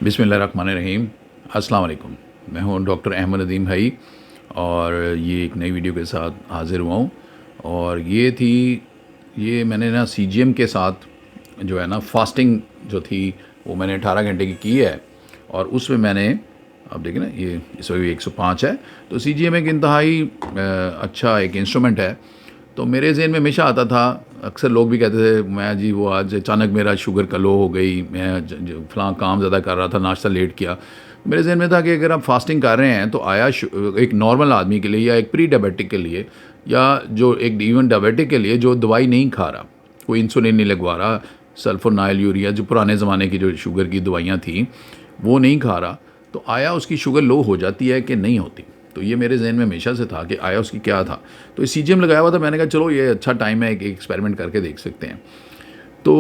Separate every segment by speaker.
Speaker 1: बिस्मिल्लाहिर्रहमानिर्रहीम। अस्सलाम वालेकुम। मैं हूं डॉक्टर अहमद नदीम भाई और ये एक नई वीडियो के साथ हाज़िर हुआ हूँ। और ये मैंने ना सीजीएम के साथ जो है ना फास्टिंग जो थी वो मैंने 18 घंटे की है। और उसमें मैंने अब देखिए ना ये इस वक्त 105 है। तो सीजीएम एक इंतहाई अच्छा एक इंस्ट्रूमेंट है। तो मेरे ज़हन में हमेशा आता था, अक्सर लोग भी कहते थे मैं जी वो आज अचानक मेरा शुगर का लो हो गई, मैं फ़लाँ काम ज़्यादा कर रहा था, नाश्ता लेट किया। मेरे ज़हन में था कि अगर आप फास्टिंग कर रहे हैं तो आया एक नॉर्मल आदमी के लिए या एक प्री डायबिटिक के लिए या जो एक इवन डायबिटिक के लिए जो दवाई नहीं खा रहा, कोई इंसुलिन नहीं लगवा रहा, सल्फोनाइल यूरिया जो पुराने ज़माने की जो शुगर की दवाइयाँ थी वो नहीं खा रहा, तो आया उसकी शुगर लो हो जाती है कि नहीं होती। तो ये मेरे जहन में हमेशा से था कि आया उसकी क्या था। तो ये सीजीएम लगाया हुआ था, मैंने कहा चलो ये अच्छा टाइम है, एक एक्सपेरिमेंट करके देख सकते हैं। तो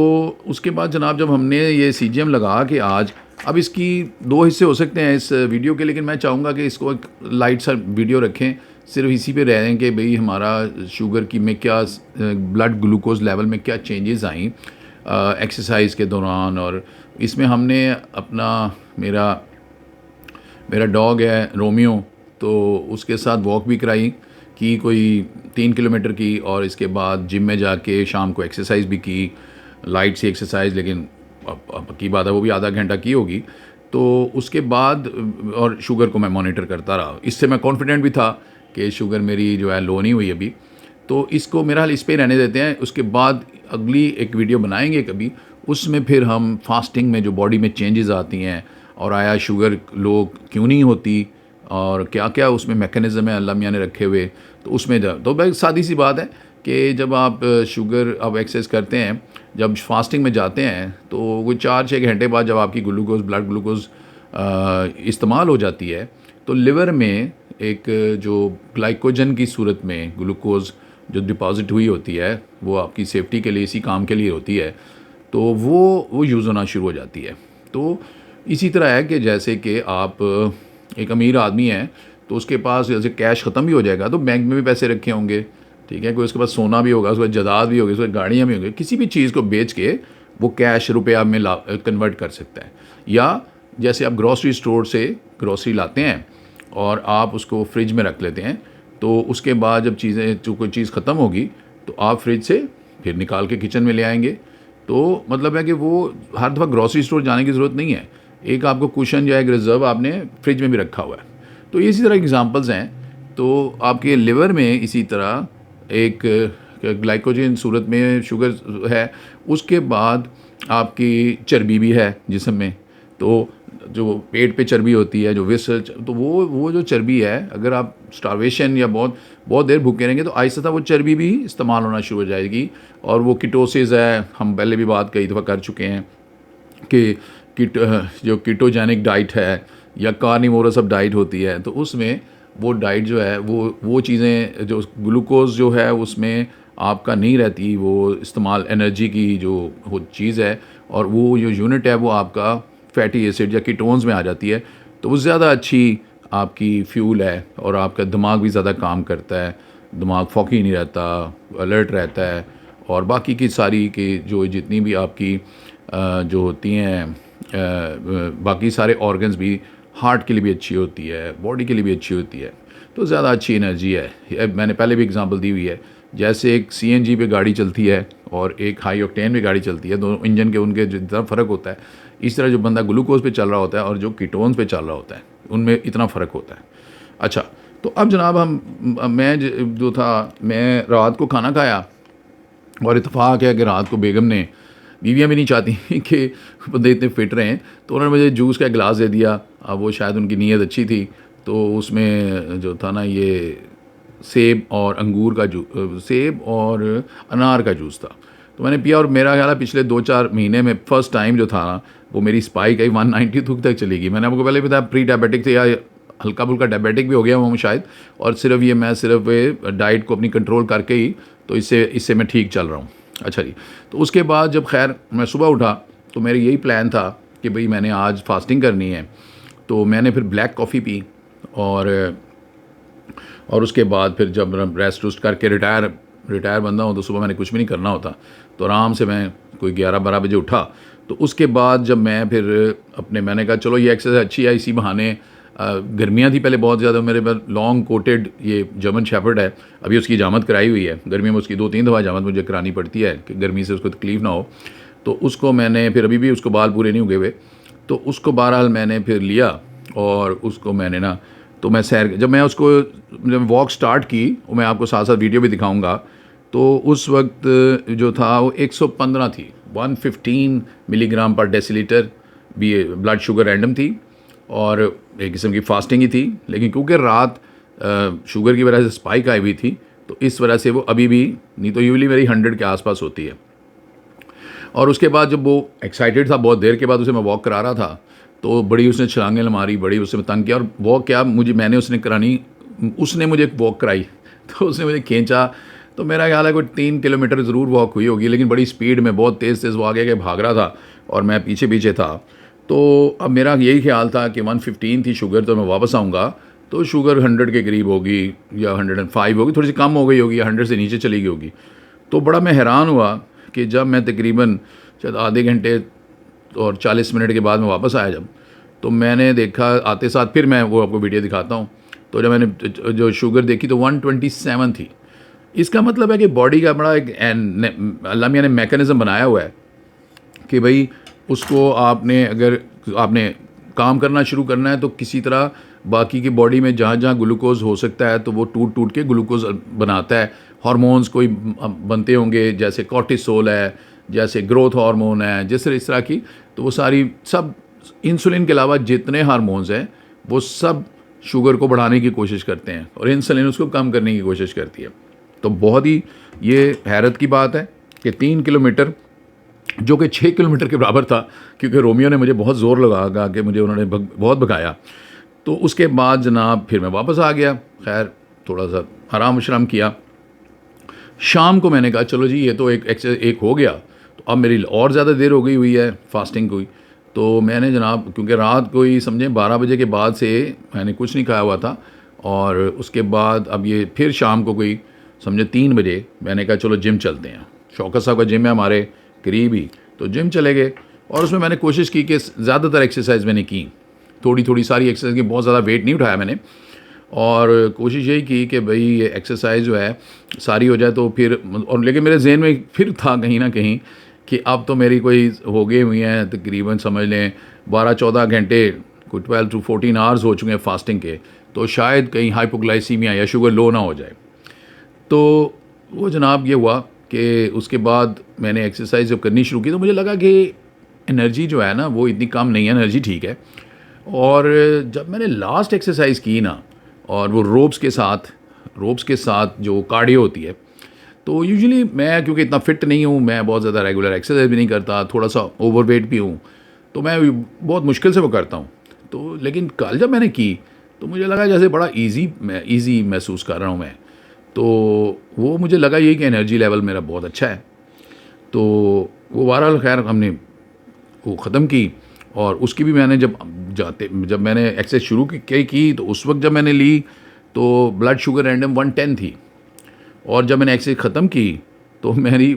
Speaker 1: उसके बाद जनाब जब हमने ये सीजीएम लगा कि आज अब इसकी दो हिस्से हो सकते हैं इस वीडियो के, लेकिन मैं चाहूँगा कि इसको एक लाइट सा वीडियो रखें, सिर्फ इसी पे रहें कि भाई हमारा शुगर की में क्या ब्लड ग्लूकोज लेवल में क्या चेंजेस आई एक्सरसाइज के दौरान। और इसमें हमने अपना मेरा डॉग है रोमियो, तो उसके साथ वॉक भी कराई कि कोई 3 किलोमीटर की, और इसके बाद जिम में जाके शाम को एक्सरसाइज भी की, लाइट सी एक्सरसाइज, लेकिन अब की बात है वो भी आधा घंटा की होगी। तो उसके बाद और शुगर को मैं मॉनिटर करता रहा। इससे मैं कॉन्फिडेंट भी था कि शुगर मेरी जो है लो नहीं हुई अभी। तो इसको मेरा हाल इस पे रहने देते हैं। उसके बाद अगली एक वीडियो बनाएंगे कभी, उसमें फिर हम फास्टिंग में जो बॉडी में चेंजेस आती हैं और आया शुगर लो क्यों नहीं होती और क्या क्या उसमें मैकेनिज़्म है अल्लाह मियाँ ने रखे हुए, तो उसमें तो भाई सादी सी बात है कि जब आप शुगर अब एक्सेस करते हैं, जब फास्टिंग में जाते हैं तो वो 4-6 घंटे बाद जब आपकी ग्लूकोज ब्लड ग्लूकोज इस्तेमाल हो जाती है, तो लिवर में एक जो ग्लाइकोजन की सूरत में ग्लूकोज जो डिपॉजिट हुई होती है वो आपकी सेफ्टी के लिए इसी काम के लिए होती है, तो वो यूज़ होना शुरू हो जाती है। तो इसी तरह है कि जैसे कि आप एक अमीर आदमी है तो उसके पास जैसे कैश ख़त्म भी हो जाएगा तो बैंक में भी पैसे रखे होंगे, ठीक है, कोई उसके पास सोना भी होगा, उसके पास जायदाद भी होगी, उसके पास गाड़ियाँ भी होंगी, किसी भी चीज़ को बेच के वो कैश रुपया में कन्वर्ट कर सकता है। या जैसे आप ग्रॉसरी स्टोर से ग्रॉसरी लाते हैं और आप उसको फ्रिज में रख लेते हैं, तो उसके बाद जब जो कोई चीज़ ख़त्म होगी तो आप फ्रिज से फिर निकाल के किचन में ले आएंगे। तो मतलब है कि वो हर दफ़ा ग्रॉसरी स्टोर जाने की ज़रूरत नहीं है, एक आपको कुशन या एक रिज़र्व आपने फ्रिज में भी रखा हुआ है। तो इसी तरह एग्जांपल्स हैं। तो आपके लिवर में इसी तरह एक ग्लाइकोजन सूरत में शुगर है, उसके बाद आपकी चर्बी भी है जिस्म में। तो जो पेट पे चर्बी होती है जो विसल, तो वो जो चर्बी है, अगर आप स्टारवेशन या बहुत बहुत देर भूखे रहेंगे तो आहिस्ता वो चर्बी भी इस्तेमाल होना शुरू हो जाएगी। और वो कीटोसिस है, हम पहले भी बात कई दफ़ा कर चुके हैं कि जो कीटोजेनिक डाइट है या कार्निवोरस अब डाइट होती है, तो उसमें वो डाइट जो है वो चीज़ें जो ग्लूकोज जो है उसमें आपका नहीं रहती, वो इस्तेमाल एनर्जी की जो वो चीज़ है, और वो जो यूनिट है वो आपका फैटी एसिड या कीटोन्स में आ जाती है। तो वो ज़्यादा अच्छी आपकी फ्यूल है और आपका दिमाग भी ज़्यादा काम करता है, दिमाग फॉकी नहीं रहता, अलर्ट रहता है। और बाकी की सारी की जो जितनी भी आपकी जो होती हैं बाकी सारे ऑर्गन्स भी, हार्ट के लिए भी अच्छी होती है, बॉडी के लिए भी अच्छी होती है, तो ज़्यादा अच्छी एनर्जी है। मैंने पहले भी एग्जांपल दी हुई है, जैसे एक सीएनजी पे गाड़ी चलती है और एक हाई ऑक्टेन पे गाड़ी चलती है, दोनों इंजन के उनके जितना फ़र्क होता है, इस तरह जो बंदा ग्लूकोज पे चल रहा होता है और जो कीटोन्स पे चल रहा होता है उनमें इतना फ़र्क होता है। अच्छा, तो अब जनाब मैं रात को खाना खाया और इत्तेफाक है कि रात को बेगम ने, बीवियाँ भी नहीं चाहती कि बंदे इतने फिट रहें, तो उन्होंने मुझे जूस का गिलास दे दिया। अब वो शायद उनकी नीयत अच्छी थी, तो उसमें जो था ना ये सेब और सेब और अनार का जूस था, तो मैंने पिया। और मेरा ख्याल है पिछले 2-4 महीने में फ़र्स्ट टाइम जो था ना वो मेरी स्पाइक आई 192 तक चली गई। मैंने आपको पहले बताया प्री डायबिटिक थे या हल्का फुल्का डायबिटिक भी हो गया हूँ शायद, और मैं सिर्फ डाइट को अपनी कंट्रोल करके ही, तो इससे मैं ठीक चल रहा हूँ। अच्छा जी, तो उसके बाद जब खैर मैं सुबह उठा तो मेरा यही प्लान था कि भाई मैंने आज फास्टिंग करनी है, तो मैंने फिर ब्लैक कॉफ़ी पी। और उसके बाद फिर जब रेस्ट वेस्ट करके रिटायर बंदा हूँ तो सुबह मैंने कुछ भी नहीं करना होता, तो आराम से मैं कोई 11-12 बजे उठा तो उसके बाद जब मैं फिर मैंने कहा चलो ये एक्सरसाइज अच्छी है, इसी बहाने गर्मियाँ थी पहले बहुत ज़्यादा, मेरे पास लॉन्ग कोटेड ये जर्मन शेफर्ड है, अभी उसकी हजामत कराई हुई है, गर्मियों में उसकी 2-3 दफ़ा हजामत मुझे करानी पड़ती है कि गर्मी से उसको तकलीफ़ ना हो। तो उसको मैंने फिर, अभी भी उसको बाल पूरे नहीं उगे हुए, तो उसको बहरहाल मैंने फिर लिया और उसको मैंने ना, तो मैं सैर, जब मैं उसको जब वॉक स्टार्ट की, वो मैं आपको साथ साथ वीडियो भी दिखाऊंगा, तो उस वक्त जो था वो 115 थी, 115 मिलीग्राम पर डेसीलीटर भी ब्लड शुगर रैंडम थी, और एक किस्म की फास्टिंग ही थी। लेकिन क्योंकि रात शुगर की वजह से स्पाइक आई हुई थी, तो इस वजह से वो अभी भी, नहीं तो यूजली मेरी 100 के आसपास होती है। और उसके बाद जब वो एक्साइटेड था, बहुत देर के बाद उसे मैं वॉक करा रहा था, तो बड़ी उसने छलांगें मारी, बड़ी उसने तंग किया, और वॉक क्या मैंने उसने करानी, उसने मुझे वॉक कराई तो उसने मुझे खींचा, तो मेरा ख्याल है कोई 3 किलोमीटर ज़रूर वॉक हुई होगी, लेकिन बड़ी स्पीड में बहुत तेज़ तेज़ वो आगे के भाग रहा था और मैं पीछे पीछे था। तो अब मेरा यही ख्याल था कि 115 थी शुगर, तो मैं वापस आऊँगा तो शुगर 100 के करीब होगी या 105 होगी, थोड़ी सी कम हो गई होगी या 100 से नीचे चली गई होगी। तो बड़ा मैं हैरान हुआ कि जब मैं तकरीबन शायद आधे घंटे और 40 मिनट के बाद मैं वापस आया, जब तो मैंने देखा आते साथ, फिर मैं वो आपको वीडियो दिखाता हूँ, तो जब मैंने जो शुगर देखी तो 127 थी। इसका मतलब है कि बॉडी का बड़ा एक अल्लाह मियां ने मैकेनिज़्म बनाया हुआ है कि भाई उसको आपने, अगर आपने काम करना शुरू करना है तो किसी तरह बाकी की बॉडी में जहाँ जहाँ ग्लूकोज हो सकता है तो वो टूट टूट के ग्लूकोज बनाता है। हार्मोन्स कोई बनते होंगे, जैसे कॉर्टिसोल है, जैसे ग्रोथ हार्मोन है, जिस इस तरह की, तो वो सारी सब, इंसुलिन के अलावा जितने हार्मोन्स हैं वो सब शुगर को बढ़ाने की कोशिश करते हैं और इंसुलिन उसको कम करने की कोशिश करती है। तो बहुत ही ये हैरत की बात है कि 3 किलोमीटर, जो कि 6 किलोमीटर के बराबर था, क्योंकि रोमियो ने मुझे बहुत ज़ोर लगा के मुझे उन्होंने बहुत भगाया। तो उसके बाद जनाब फिर मैं वापस आ गया, खैर थोड़ा सा आराम विश्राम किया। शाम को मैंने कहा चलो जी ये तो एक हो गया, तो अब मेरी और ज़्यादा देर हो गई हुई है फास्टिंग को। तो मैंने जनाब, क्योंकि रात को ही समझें 12 बजे के बाद से मैंने कुछ नहीं खाया हुआ था, और उसके बाद अब ये फिर शाम को कोई समझे 3 बजे मैंने कहा चलो जिम चलते हैं। शौकत साहब का जिम है हमारे करीब ही, तो जिम चले गए, और उसमें मैंने कोशिश की कि ज़्यादातर एक्सरसाइज मैंने की, थोड़ी थोड़ी सारी एक्सरसाइज की, बहुत ज़्यादा वेट नहीं उठाया मैंने, और कोशिश यही की कि भाई ये एक्सरसाइज जो है सारी हो जाए तो फिर, और लेकिन मेरे जहन में फिर था कहीं ना कहीं कि अब तो मेरी कोई हो गई हुई हैं तकरीबन समझ लें 12-14 घंटे, कोई 12 to 14 आवर्स हो चुके हैं फास्टिंग के, तो शायद कहीं हाइपोग्लाइसीमिया या शुगर लो ना हो जाए। तो वो जनाब ये हुआ कि उसके बाद मैंने एक्सरसाइज जब करनी शुरू की तो मुझे लगा कि एनर्जी जो है ना वो इतनी कम नहीं है, एनर्जी ठीक है। और जब मैंने लास्ट एक्सरसाइज की ना, और वो रोप्स के साथ जो कार्डियो होती है, तो यूजुअली मैं क्योंकि इतना फिट नहीं हूँ, मैं बहुत ज़्यादा रेगुलर एक्सरसाइज भी नहीं करता, थोड़ा सा ओवरवेट भी हूँ, तो मैं बहुत मुश्किल से वो करता हूँ। तो लेकिन कल जब मैंने की तो मुझे लगा जैसे बड़ा ईजी महसूस कर रहा हूँ मैं, तो वो मुझे लगा यही कि एनर्जी लेवल मेरा बहुत अच्छा है। तो वो बहरहाल खैर हमने वो ख़त्म की, और उसकी भी मैंने जब मैंने एक्सरसाइज शुरू की तो उस वक्त जब मैंने ली तो ब्लड शुगर रैंडम 110 थी, और जब मैंने एक्सरसाइज ख़त्म की तो मेरी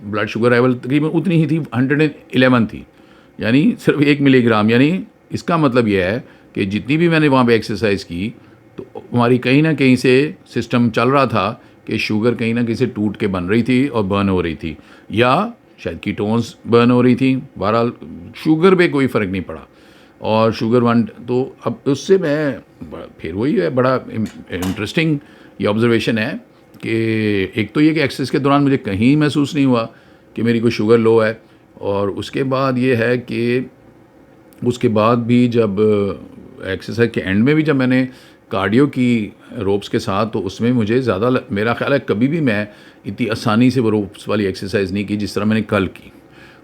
Speaker 1: ब्लड शुगर लेवल तकरीबन उतनी ही थी, 111 थी, यानी सिर्फ 1 मिलीग्राम। यानी इसका मतलब यह है कि जितनी भी मैंने वहाँ पे एक्सरसाइज की तो हमारी कहीं ना कहीं से सिस्टम चल रहा था कि शुगर कहीं ना कहीं से टूट के बन रही थी और बर्न हो रही थी, या शायद कीटोन्स बर्न हो रही थी। बहरहाल शुगर पे कोई फ़र्क नहीं पड़ा, और शुगर वन, तो अब उससे मैं फिर वही है, बड़ा इंटरेस्टिंग ये ऑब्जर्वेशन है कि एक तो ये कि एक्सरसाइज के दौरान मुझे कहीं महसूस नहीं हुआ कि मेरी कोई शुगर लो है, और उसके बाद ये है कि उसके बाद भी जब एक्सरसाइज के एंड में भी जब मैंने कार्डियो की रोप्स के साथ, तो उसमें मुझे ज़्यादा मेरा ख्याल है कभी भी मैं इतनी आसानी से वो रोप्स वाली एक्सरसाइज नहीं की जिस तरह मैंने कल की।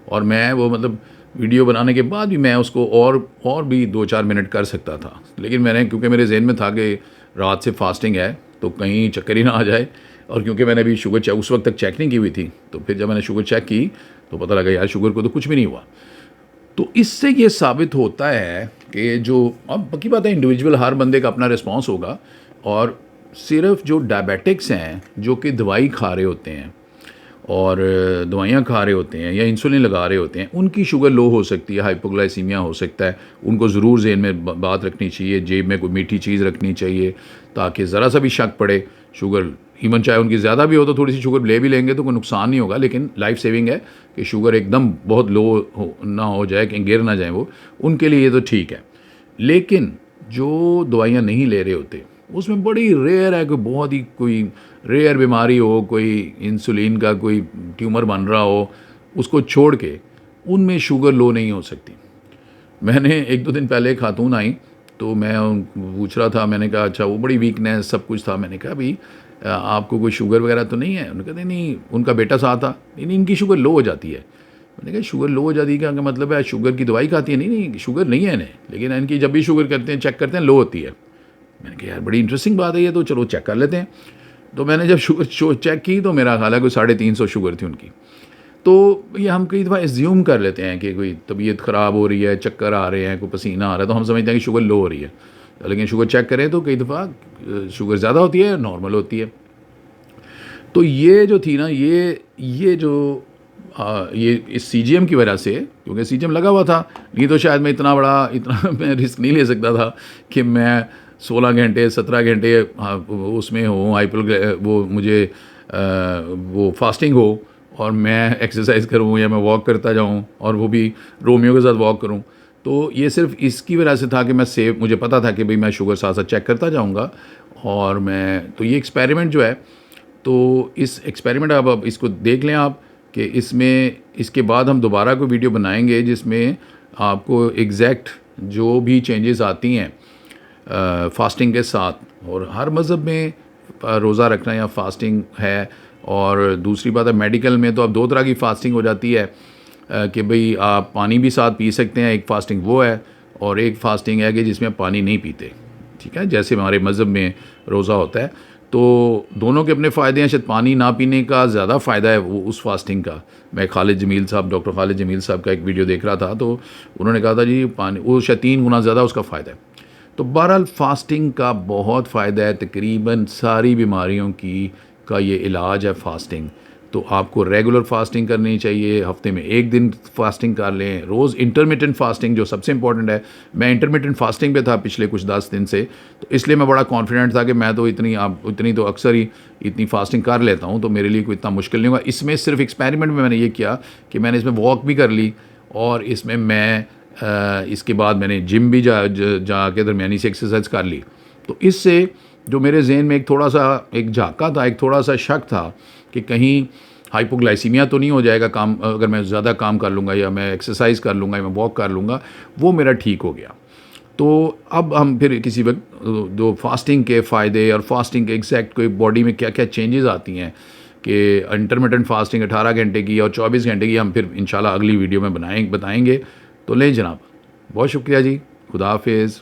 Speaker 1: और मैं वो मतलब वीडियो बनाने के बाद भी मैं उसको और भी 2-4 मिनट कर सकता था, लेकिन मैंने, क्योंकि मेरे जहन में था कि रात से फास्टिंग है तो कहीं चक्कर ही ना आ जाए, और क्योंकि मैंने अभी शुगर चेक उस वक्त तक चेक नहीं की हुई थी, तो फिर जब मैंने शुगर चेक की तो पता लगा यार शुगर को तो कुछ भी नहीं हुआ। तो इससे ये साबित होता है कि जो, अब बाकी बात है इंडिविजुअल, हर बंदे का अपना रिस्पॉन्स होगा, और सिर्फ जो डायबिटिक्स हैं जो कि दवाई खा रहे होते हैं और दवाइयाँ खा रहे होते हैं या इंसुलिन लगा रहे होते हैं, उनकी शुगर लो हो सकती है, हाइपोग्लाइसीमिया हो सकता है। उनको ज़रूर ज़हन में बात रखनी चाहिए, जेब में कोई मीठी चीज़ रखनी चाहिए, ताकि ज़रा सा भी शक पड़े शुगर, इवन चाहे उनकी ज़्यादा भी हो तो थोड़ी सी शुगर ले भी लेंगे तो कोई नुकसान नहीं होगा, लेकिन लाइफ सेविंग है कि शुगर एकदम बहुत लो ना हो जाए, कि गिर ना जाए वो, उनके लिए ये तो ठीक है। लेकिन जो दवाइयाँ नहीं ले रहे होते, उसमें बड़ी रेयर है, कोई बहुत ही कोई रेयर बीमारी हो, कोई इंसुलिन का कोई ट्यूमर बन रहा हो, उसको छोड़ के उनमें शुगर लो नहीं हो सकती। मैंने एक दो दिन पहले एक खातून आई, तो मैं पूछ रहा था, मैंने कहा अच्छा, वो बड़ी वीकनेस सब कुछ था, मैंने कहा भाई आपको कोई शुगर वगैरह तो नहीं है? उन्होंने कहा नहीं, उनका बेटा साथ था, नहीं इनकी शुगर लो हो जाती है। मैंने कहा शुगर लो हो जाती है क्या मतलब है, शुगर की दवाई खाती है? नहीं नहीं, शुगर नहीं है इन्हें, लेकिन इनकी जब भी शुगर करते हैं, चेक करते हैं, लो होती है। मैंने कहा यार बड़ी इंटरेस्टिंग बात है ये, तो चलो चेक कर लेते हैं। तो मैंने जब शुगर चेक की तो मेरा ख्याल है कोई 350 शुगर थी उनकी। तो ये हम कई दफ़ा एज्यूम कर लेते हैं कि कोई तबीयत ख़राब हो रही है, चक्कर आ रहे हैं, कोई पसीना आ रहा है, तो हम समझते हैं कि शुगर लो हो रही है। लेकिन शुगर चेक करें तो कई दफ़ा शुगर ज़्यादा होती है, नॉर्मल होती है। तो ये जो थी ना, ये जो ये इस सीजीएम की वजह से, क्योंकि सीजीएम लगा हुआ था, नहीं तो शायद मैं इतना मैं रिस्क नहीं ले सकता था कि मैं 16 घंटे 17 घंटे उसमें हूँ, वो मुझे वो फास्टिंग हो और मैं एक्सरसाइज करूँ या मैं वॉक करता जाऊँ, और वो भी रोमियो के साथ वॉक करूँ। तो ये सिर्फ इसकी वजह से था कि मुझे पता था कि भाई मैं शुगर साथ साथ चेक करता जाऊँगा। और मैं तो ये एक्सपेरिमेंट जो है, तो इस एक्सपेरिमेंट अब इसको देख लें आप, कि इसमें इसके बाद हम दोबारा कोई वीडियो बनाएंगे जिसमें आपको एग्जैक्ट जो भी चेंजेस आती हैं फास्टिंग के साथ, और हर मज़हब में रोज़ा रखना या फास्टिंग है। और दूसरी बात है, मेडिकल में तो अब दो तरह की फास्टिंग हो जाती है कि भाई आप पानी भी साथ पी सकते हैं, एक फास्टिंग वो है, और एक फास्टिंग है कि जिसमें आप पानी नहीं पीते, ठीक है, जैसे हमारे मज़हब में रोज़ा होता है। तो दोनों के अपने फ़ायदे हैं, शायद पानी ना पीने का ज़्यादा फ़ायदा है वो उस फास्टिंग का। मैं डॉक्टर खालिद जमील साहब का एक वीडियो देख रहा था, तो उन्होंने कहा था जी पानी वो शायद 3 गुना ज़्यादा उसका फ़ायदा है। तो बहरहाल फास्टिंग का बहुत फ़ायदा है, तकरीबन सारी बीमारियों का ये इलाज है फास्टिंग। तो आपको रेगुलर फास्टिंग करनी चाहिए, हफ्ते में 1 दिन फास्टिंग कर लें, रोज़ इंटरमिटेंट फास्टिंग जो सबसे इंपॉर्टेंट है। मैं इंटरमिटेंट फास्टिंग पे था पिछले कुछ 10 दिन से, तो इसलिए मैं बड़ा कॉन्फिडेंट था कि मैं तो इतनी तो अक्सर ही इतनी फास्टिंग कर लेता हूँ, तो मेरे लिए कोई इतना मुश्किल नहीं होगा। इसमें सिर्फ एक्सपेरिमेंट में मैंने ये किया कि मैंने इसमें वॉक भी कर ली, और इसमें मैं इसके बाद मैंने जिम भी जाके दरमियानी से एक्सरसाइज कर ली। तो इससे जो मेरे जहन में एक थोड़ा सा एक झाका था, एक थोड़ा सा शक था कि कहीं हाइपोग्लाइसीमिया तो नहीं हो जाएगा काम, अगर मैं ज़्यादा काम कर लूँगा या मैं एक्सरसाइज कर लूँगा या मैं वॉक कर लूँगा, वो मेरा ठीक हो गया। तो अब हम फिर किसी वक्त दो फास्टिंग के फ़ायदे और फास्टिंग के एग्जैक्ट कोई बॉडी में क्या क्या चेंजेस आती हैं, कि इंटरमिटेंट फास्टिंग 18 घंटे की और 24 घंटे की, हम फिर इंशाल्लाह अगली वीडियो में बताएंगे। तो लें जनाब, बहुत शुक्रिया जी, खुदा हाफिज़।